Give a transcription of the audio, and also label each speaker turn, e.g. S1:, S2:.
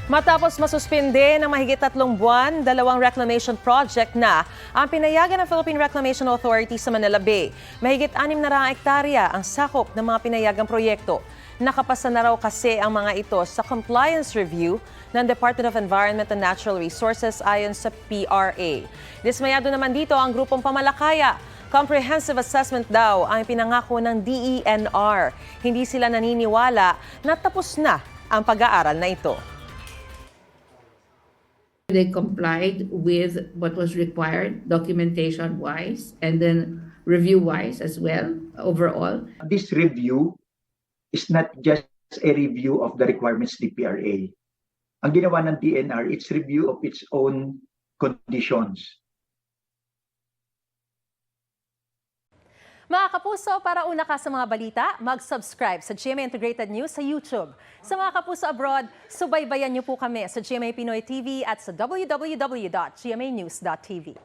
S1: Matapos masuspinde ng mahigit 3 buwan, 2 reclamation project na ang pinayagan ng Philippine Reclamation Authority sa Manila Bay. Mahigit 6 na raang hektarya ang sakop ng mga pinayagang proyekto. Nakapasa na raw kasi ang mga ito sa compliance review ng Department of Environment and Natural Resources ayon sa PRA. Dismayado naman dito ang grupong Pamalakaya. Comprehensive assessment daw ang pinangako ng DENR. Hindi sila naniniwala na tapos na ang pag-aaral na ito.
S2: They complied with what was required documentation-wise and then review-wise as well, overall.
S3: This review is not just a review of the requirements of the PRA. Ang ginawa ng DNR, it's review of its own conditions.
S1: Mga kapuso, para una ka sa mga balita, mag-subscribe sa GMA Integrated News sa YouTube. Sa mga kapuso abroad, subaybayan niyo po kami sa GMA Pinoy TV at sa www.gmanews.tv.